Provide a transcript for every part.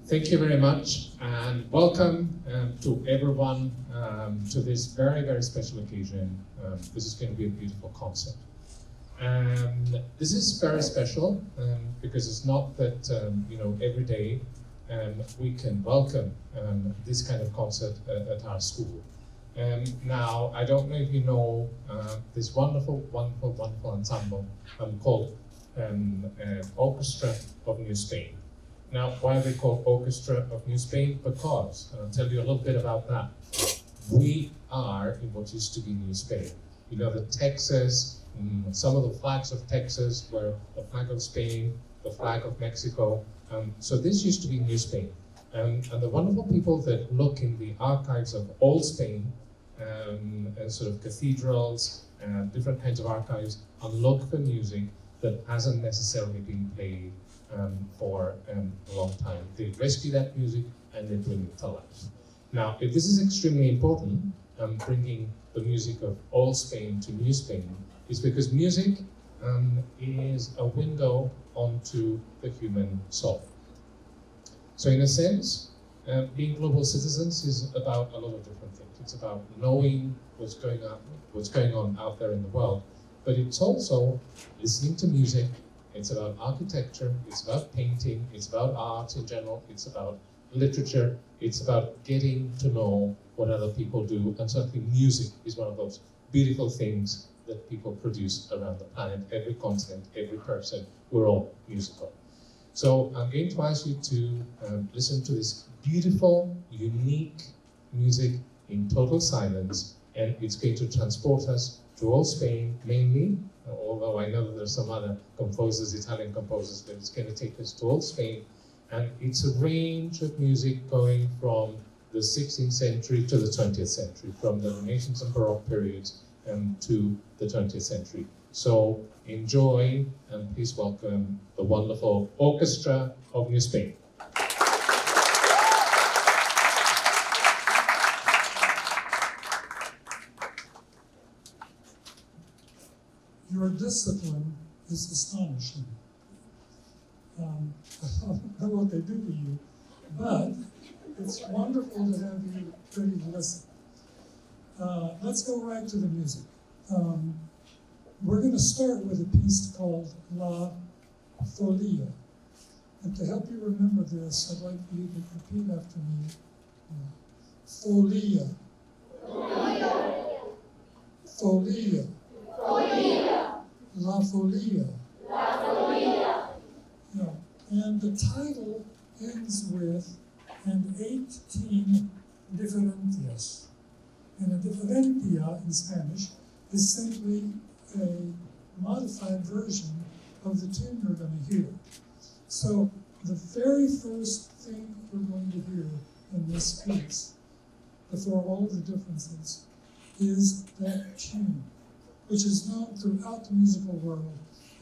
Thank you very much, and welcome to everyone to this very, very special occasion. This is going to be a beautiful concert. This is very special because it's not that every day we can welcome this kind of concert at our school. Now, I don't know if you know this wonderful ensemble called Orchestra of New Spain. Now, why are they called Orchestra of New Spain? Because, and I'll tell you a little bit about that, we are in what used to be New Spain. You know that Texas, some of the flags of Texas were the flag of Spain, the flag of Mexico. So this used to be New Spain. And the wonderful people that look in the archives of old Spain, and sort of cathedrals, and different kinds of archives, and look for music that hasn't necessarily been played for a long time. They rescue that music and they bring it to life. Now, if this is extremely important, bringing the music of old Spain to New Spain, is because music is a window onto the human soul. So in a sense, being global citizens is about a lot of different things. It's about knowing what's going on out there in the world, but it's also listening to music. It's about architecture, it's about painting, it's about art in general, it's about literature, it's about getting to know what other people do, and certainly music is one of those beautiful things that people produce around the planet. Every continent, every person, we're all musical. So I'm going to ask you to listen to this beautiful, unique music in total silence, and it's going to transport us to old Spain mainly, although I know that there's some other composers, Italian composers, but it's going to take us to old Spain. And it's a range of music going from the 16th century to the 20th century, from the Renaissance and Baroque periods to the 20th century. So enjoy, and please welcome the wonderful Orchestra of New Spain. Your discipline is astonishing. I don't know what they do to you, but it's wonderful to have you ready to listen. Let's go right to the music. We're going to start with a piece called La Folia. And to help you remember this, I'd like for you to repeat after me. Folia. Folia. Folia. La Folia. La Folia. Yeah. And the title ends with and 18 diferencias. And a diferencia in Spanish is simply a modified version of the tune you're going to hear. So the very first thing we're going to hear in this piece, before all the differences, is that tune, which is known throughout the musical world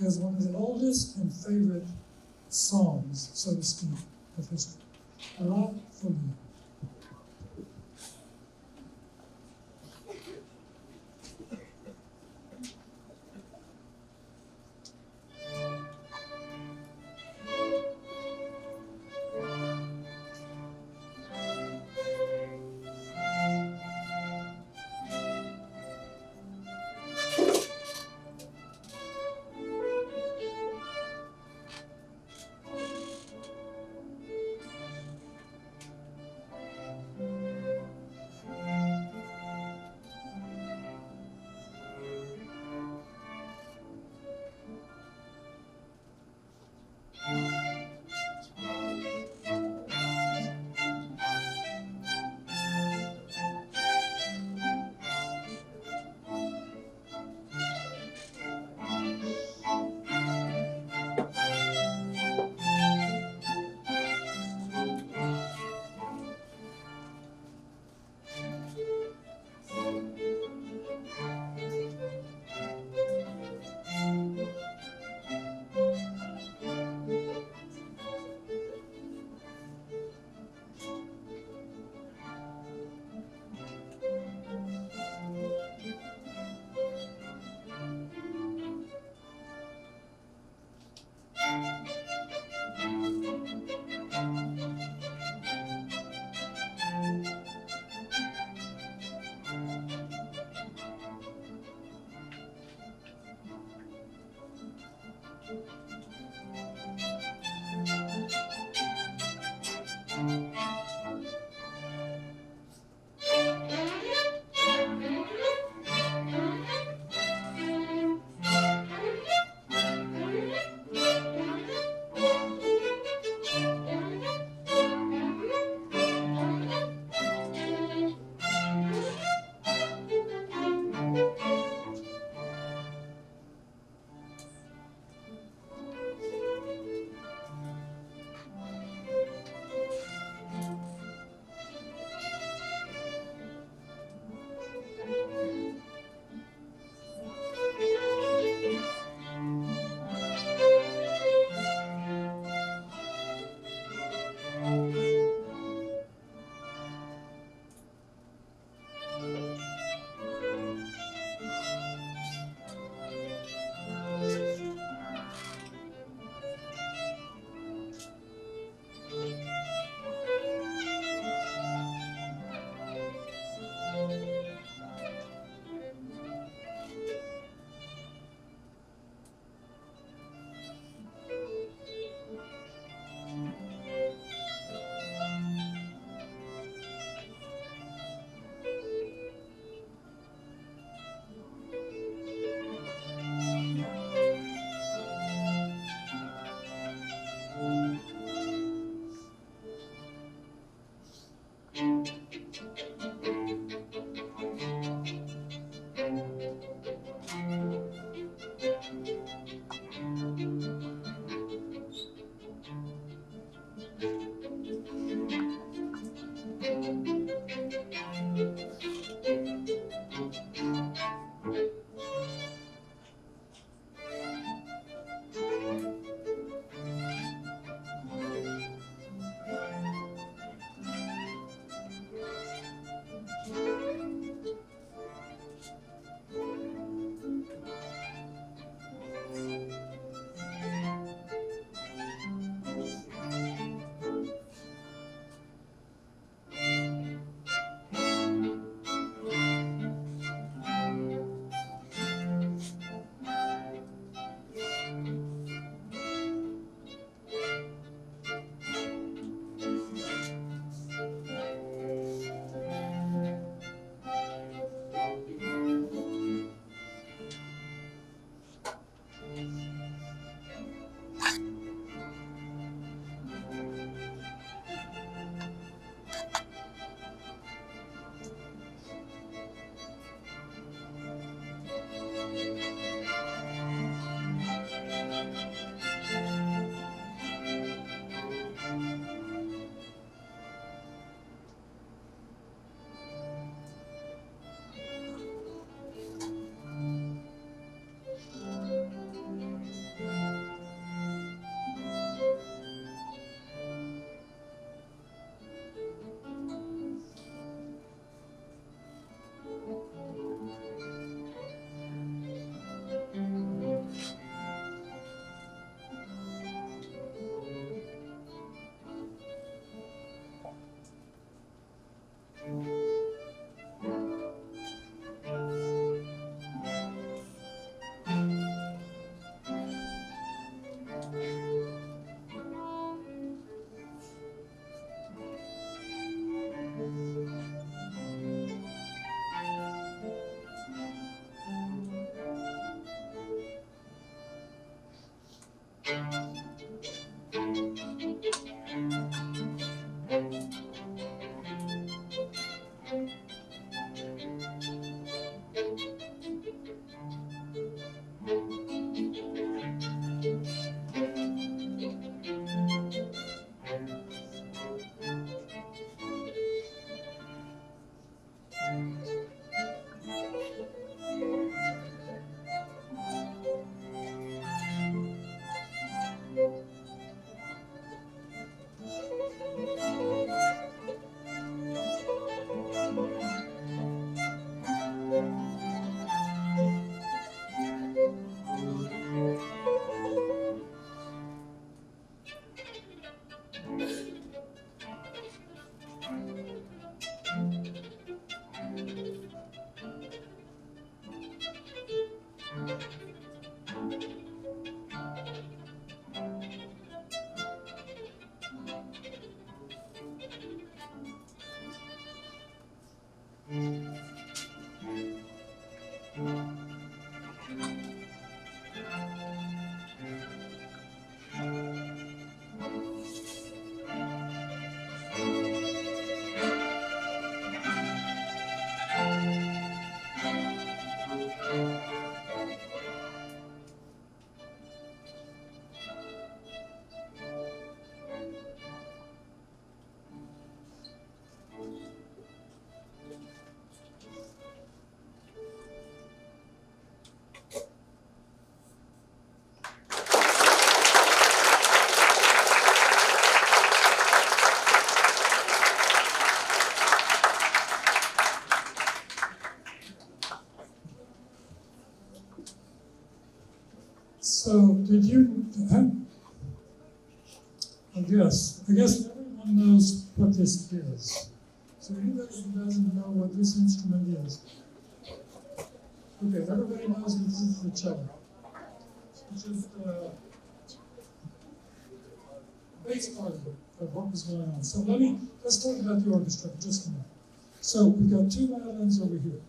as one of the oldest and favorite songs, so to speak, of history. La Folia. I guess everyone knows what this is. So anybody who doesn't know what this instrument is, okay, everybody knows that this is the cello, which is the bass part of what was going on. So let's talk about the orchestra for just a minute. So we've got two violins over here.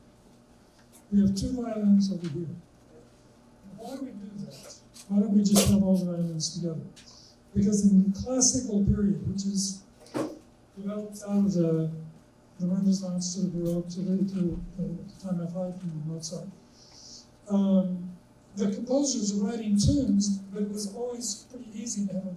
We have two violins over here. Why do we do that? Why don't we just have all the violins together? Because in the classical period, which is developed out of the Renaissance to the Baroque to the time of Haydn and Mozart, the composers are writing tunes, but it was always pretty easy to have a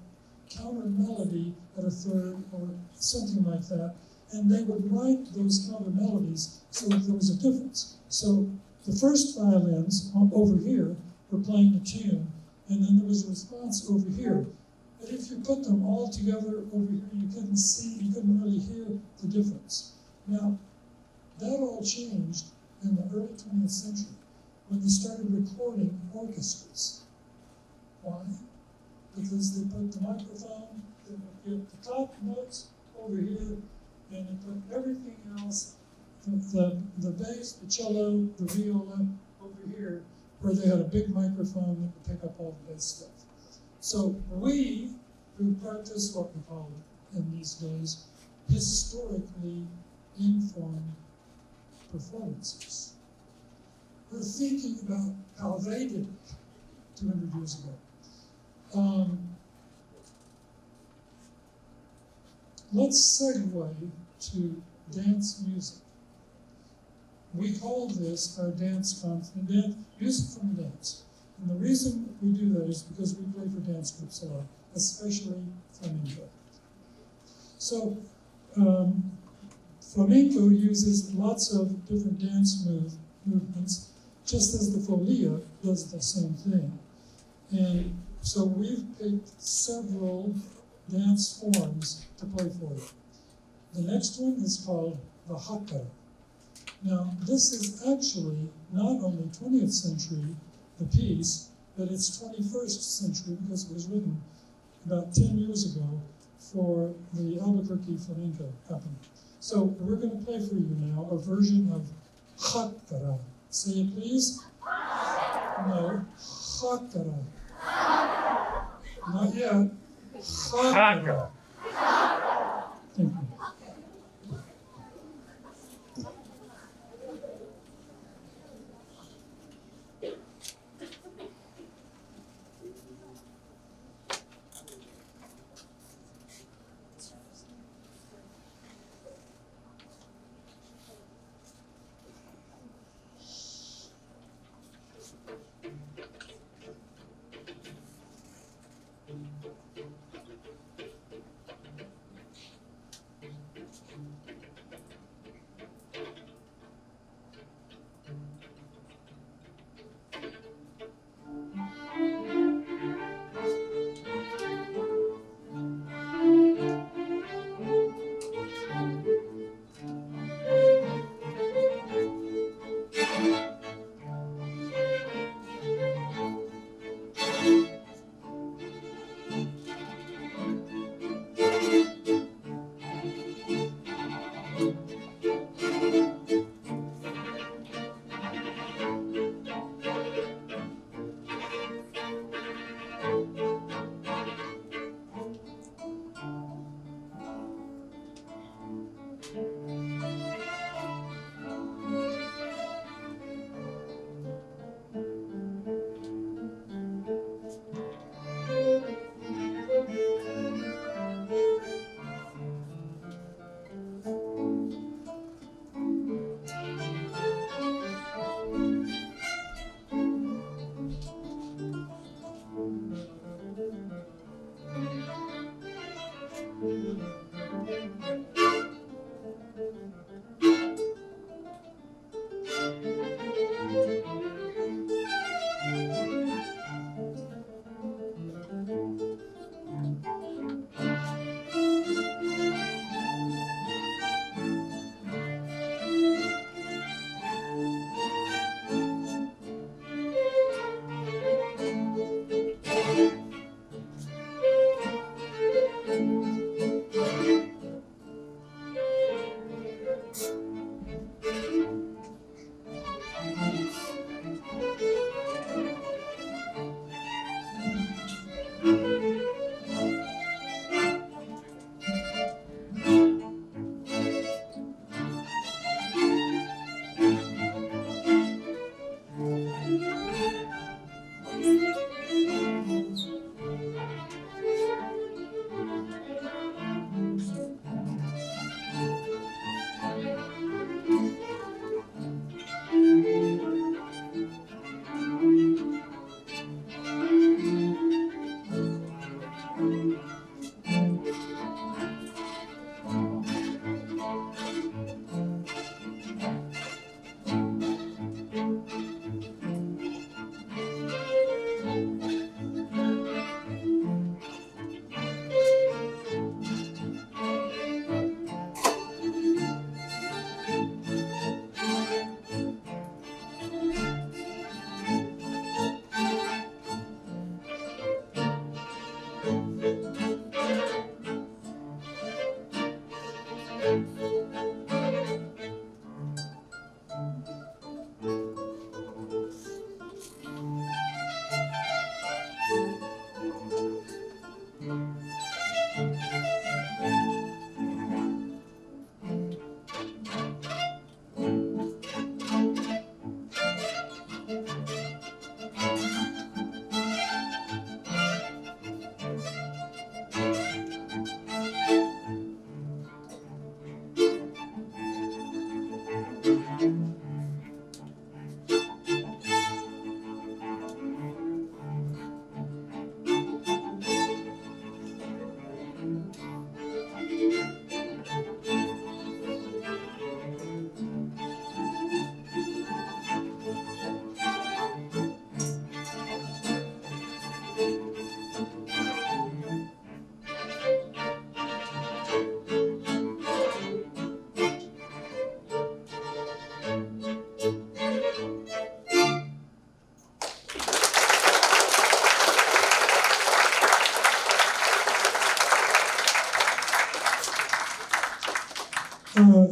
counter melody at a third or something like that, and they would write those counter melodies so that there was a difference. So the first violins over here were playing the tune, and then there was a response over here. But if you put them all together over here, you couldn't really hear the difference. Now, that all changed in the early 20th century when they started recording orchestras. Why? Because they put the microphone, they would get the top notes over here, and they put everything else, the bass, the cello, the viola over here, where they had a big microphone that would pick up all the bass stuff. So we, who practice what we call in these days, historically informed performances. We're thinking about how they did it 200 years ago. Let's segue to dance music. We call this our dance conference, music from dance. And the reason we do that is because we play for dance groups a lot, especially flamenco. So flamenco uses lots of different dance movements, just as the folia does the same thing. And so we've picked several dance forms to play for you. The next one is called the haka. Now, this is actually not only 20th century, the piece, but it's 21st century because it was written about 10 years ago for the Albuquerque Flamenco Company. So we're going to play for you now a version of Hakara. Say it, please. No, Hakara. Not yet. Hakara. Thank you.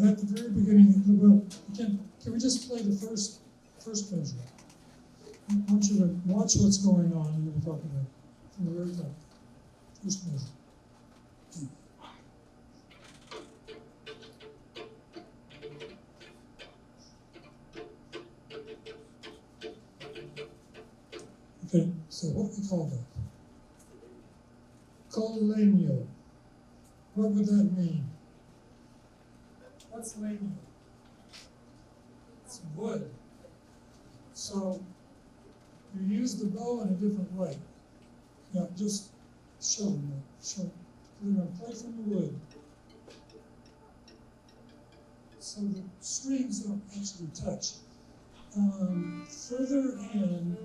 At the very beginning, well, can we just play the first measure? I want you to watch what's going on and we'll talk about it from the very top. First measure. Okay, so what do we call that? Col legno. What would that mean? What's legno? It's wood. So you use the bow in a different way. Now just show them that. Show. We're going to play from the wood. So the strings don't actually touch. Further in.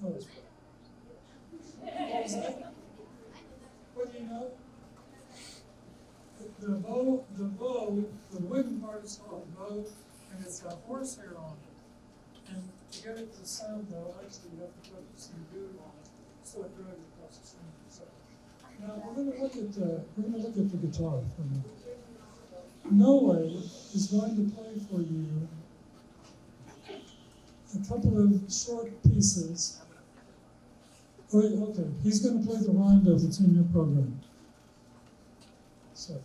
Oh. What do you know? The bow, the wooden part is called a bow, and it's got horsehair on it. And to get it to sound though, actually you have to put some glue on it, so it drags across the string. So now we're going to look at the guitar for a minute. Noe is going to play for you a couple of short pieces. Oh, okay, he's going to play the rondo that's in your program. So.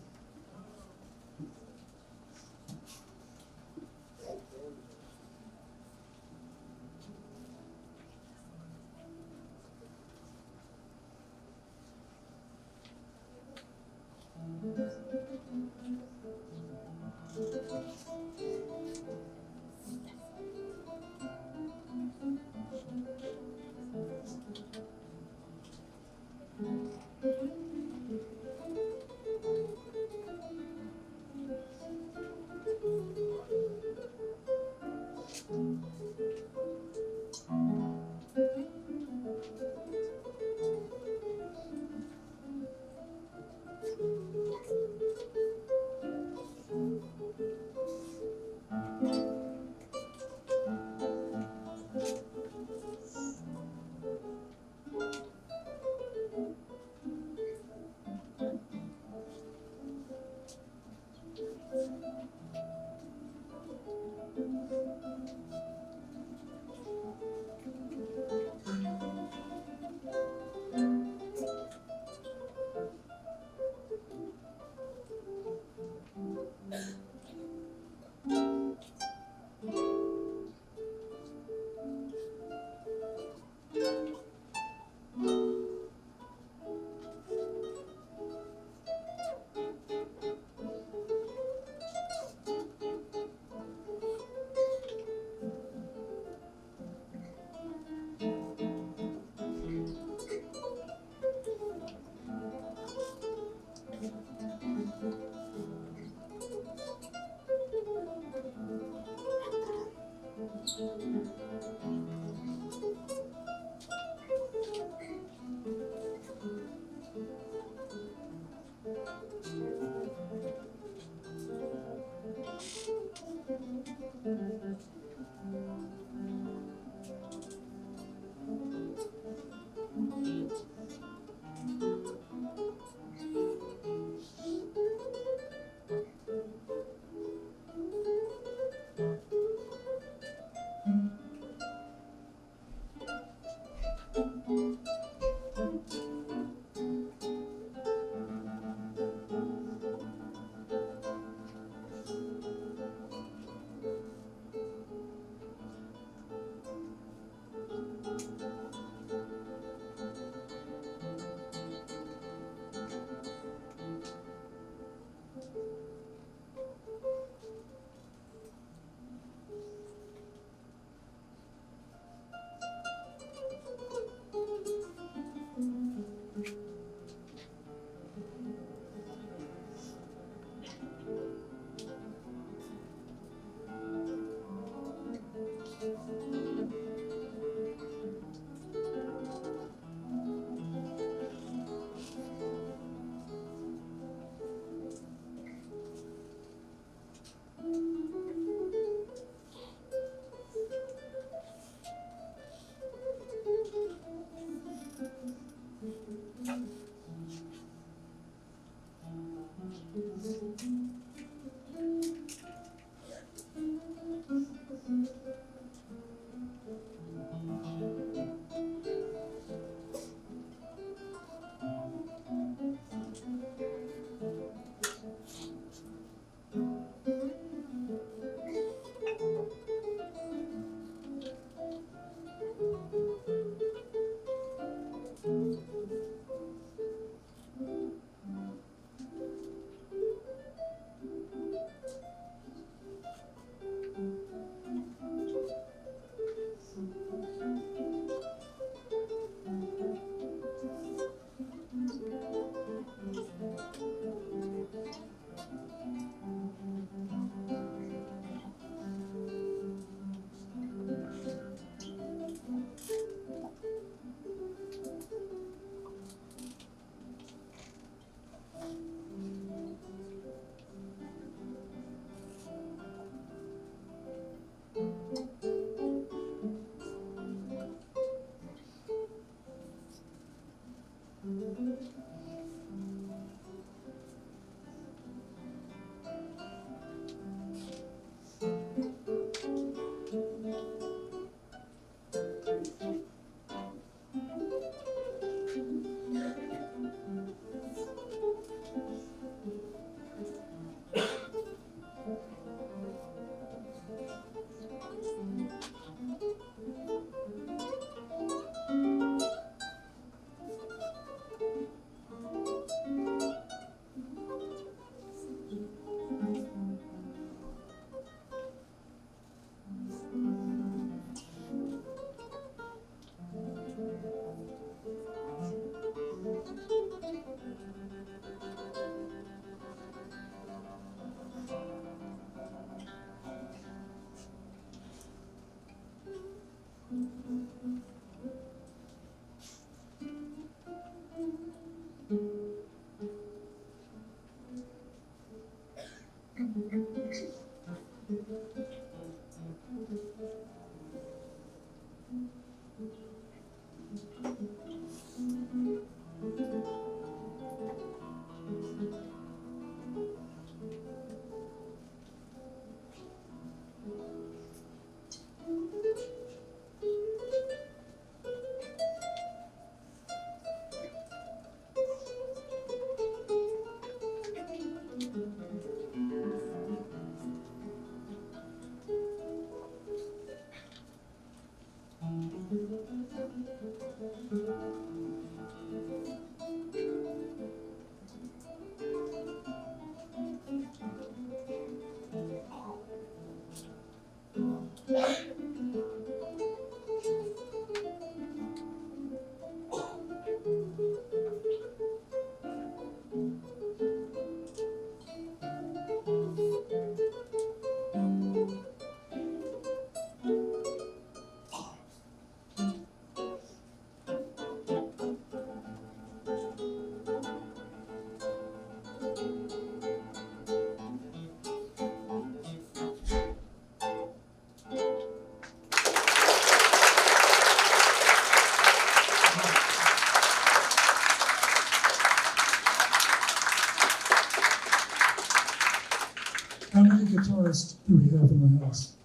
How many guitarists do we have in the house?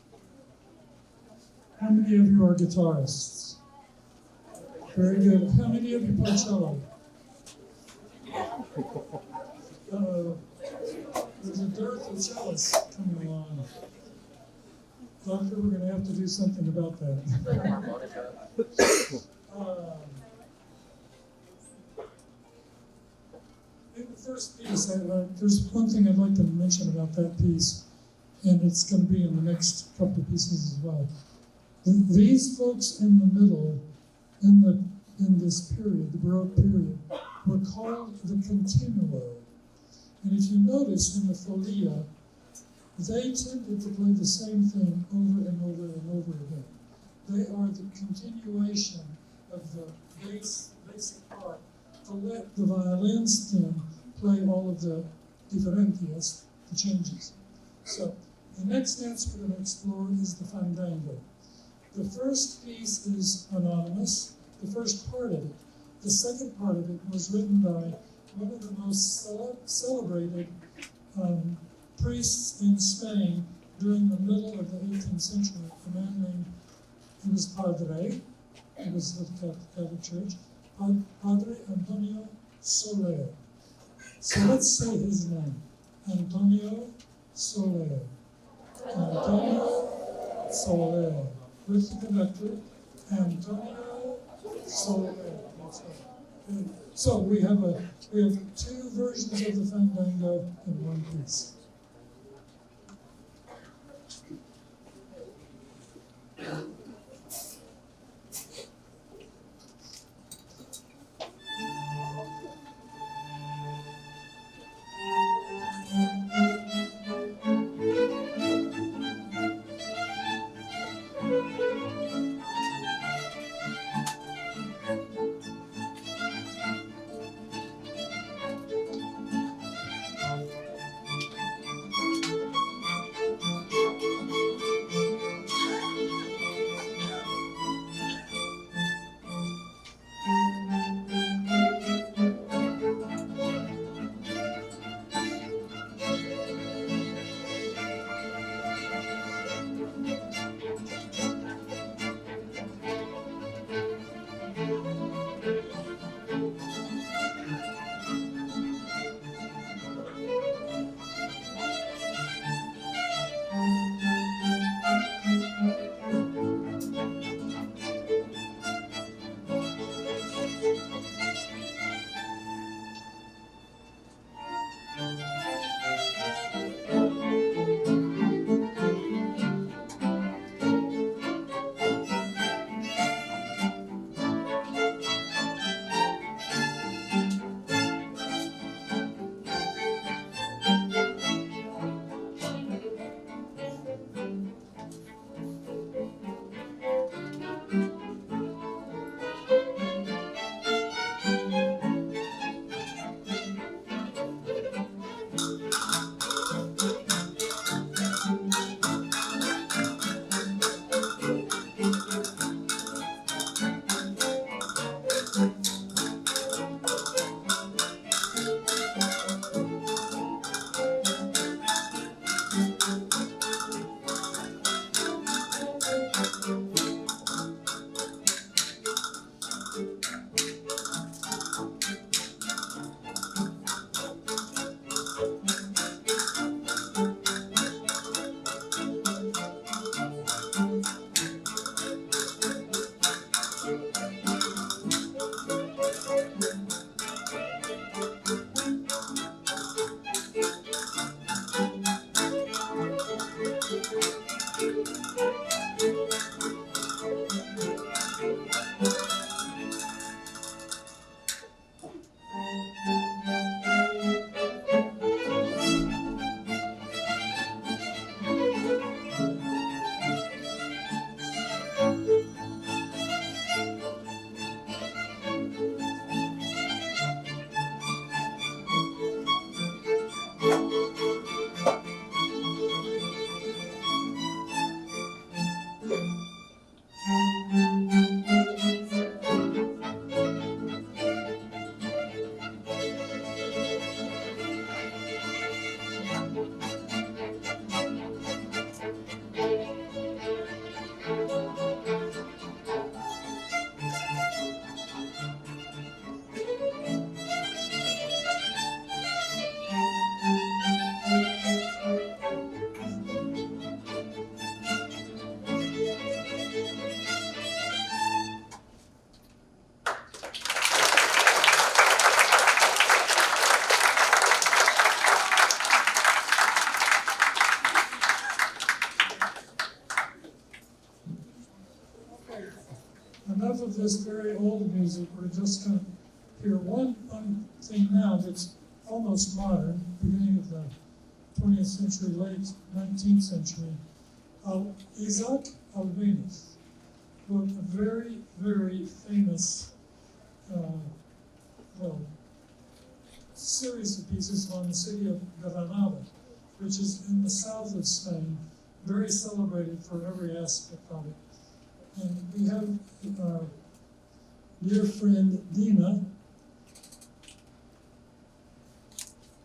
How many of you are guitarists? Very good. How many of you play cello? There's a dearth of cellists coming along. Doctor, we're going to have to do something about that. In the first piece, there's one thing I'd like to mention about that piece, and it's going to be in the next couple of pieces as well. These folks in the middle, in this period, the Baroque period, were called the continuo. And if you notice in the folia, they tended to play the same thing over and over and over again. They are the continuation of the basic part to let the violin stem play all of the differentias, the changes. So the next dance we're going to explore is the fandango. The first piece is anonymous, the first part of it. The second part of it was written by one of the most celebrated priests in Spain during the middle of the 18th century, a man named, he was Padre, he was of the Catholic Church, Padre Antonio Soler. So let's say his name, Antonio Soler. Antonio Soler. With the conductor, Antonio Soler. Let's go. So we have two versions of the fandango in one piece. Enough of this very old music. We're just going to hear one thing now that's almost modern, beginning of the 20th century, late 19th century. Isaac Albéniz wrote a very, very famous series of pieces on the city of Granada, which is in the south of Spain, very celebrated for every aspect of it. And we have our dear friend Dina.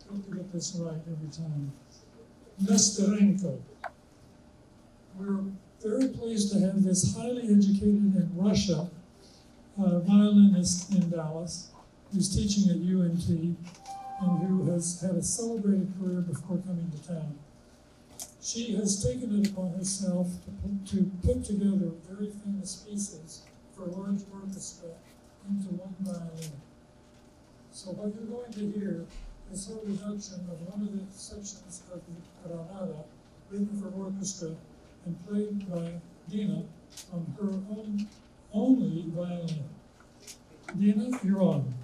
Hope to get this right every time. Nesterenko. We're very pleased to have this highly educated in Russia violinist in Dallas, who's teaching at UNT and who has had a celebrated career before coming to town. She has taken it upon herself to put together very famous pieces for large orchestra into one violin. So what you're going to hear is her reduction of one of the sections of the Granada, written for orchestra and played by Dina on her own only violin. Dina, you're on.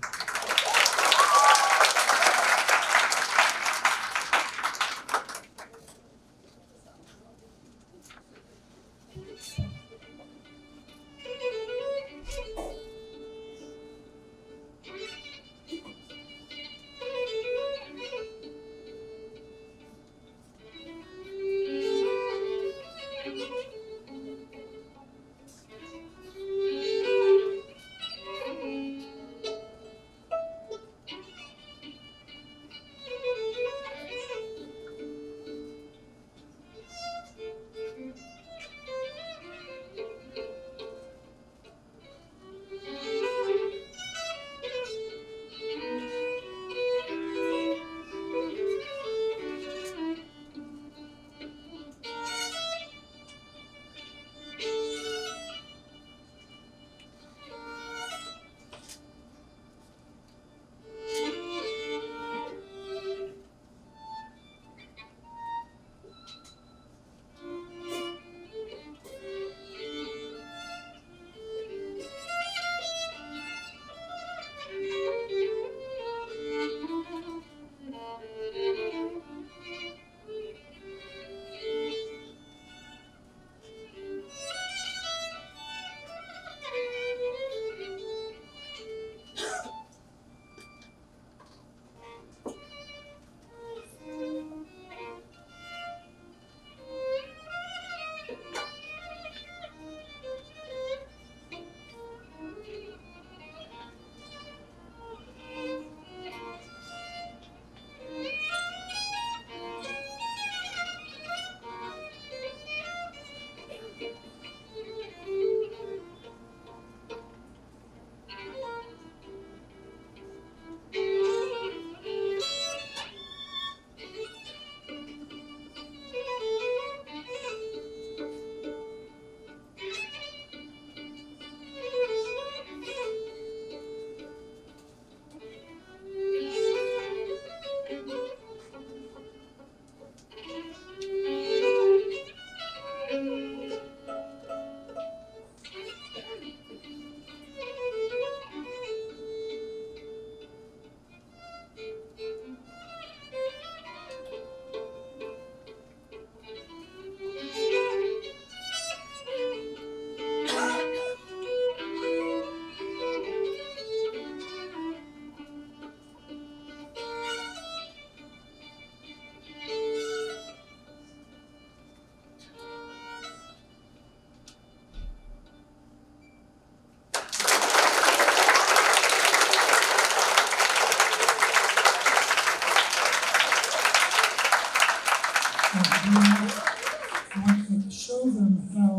Show them how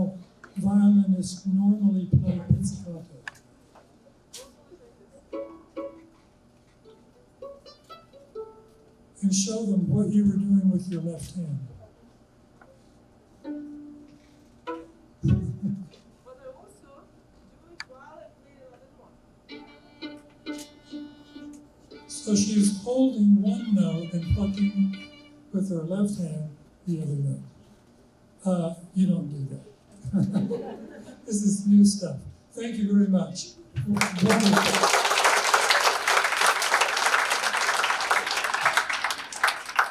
violinists normally play pizzicato. And show them what you were doing with your left hand. But I also do it while I play the other one. So she's holding one note and plucking with her left hand the other note. You don't do that. This is new stuff. Thank you very much. Wonderful.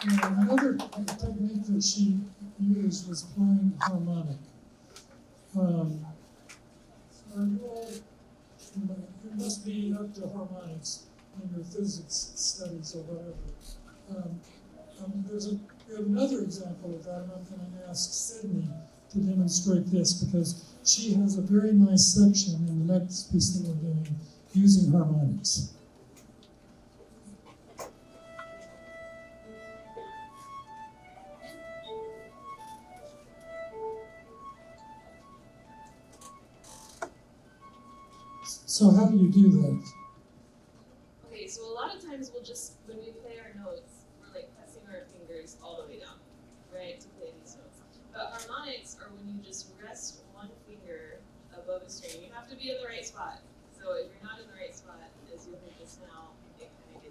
Another technique that she used was playing harmonic. You must be up to harmonics in your physics studies or whatever. We have another example of that, and I'm going to ask Sydney to demonstrate this because she has a very nice section in the next piece that we're doing using harmonics. So how do you do that? Okay, so a lot of times we'll just, when we play our notes, we're like pressing our fingers all the way down, right, to play these notes. But harmonics are when you just rest one finger above a string. You have to be in the right spot. So if you're not in the right spot, as you'll hear just now, it kind of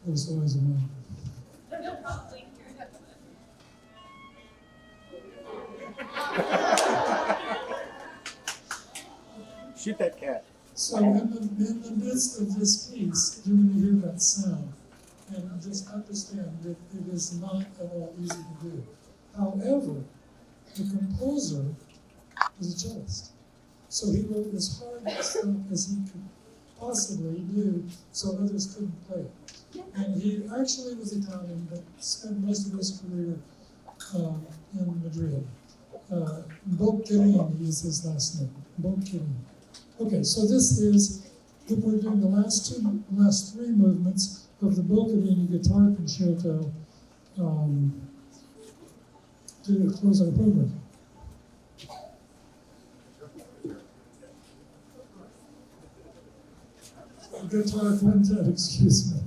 It was always one. You'll probably hear it. Shoot that cat. So in the midst of this piece, you're going to hear that sound, and just understand that it is not at all easy to do. However, the composer was a cellist, so he wrote as hard stuff as he could possibly do, so others couldn't play it. And he actually was Italian, but spent most of his career in Madrid. Boccherini is his last name. Boccherini. Okay, so this is, we're doing the last three movements of the Boccherini guitar concerto to close our program. Guitar quintet, excuse me.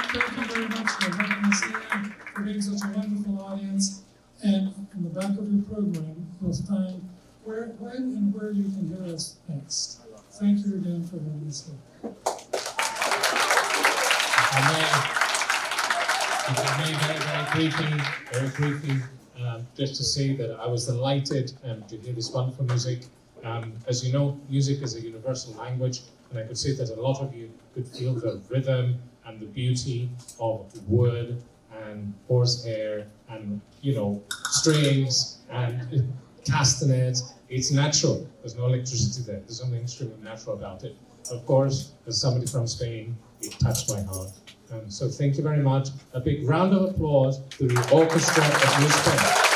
Thank you very much for having us here, for being such a wonderful audience. And in the back of your program, you'll find when and where you can hear us next. Thank you again for having us here. If I may very briefly, just to say that I was delighted to hear this wonderful music. As you know, music is a universal language, and I could say that a lot of you could feel the rhythm and the beauty of wood and horsehair and, strings and castanets. It's natural. There's no electricity there. There's something extremely natural about it. Of course, as somebody from Spain, it touched my heart. So thank you very much. A big round of applause to the Orchestra of New Spain.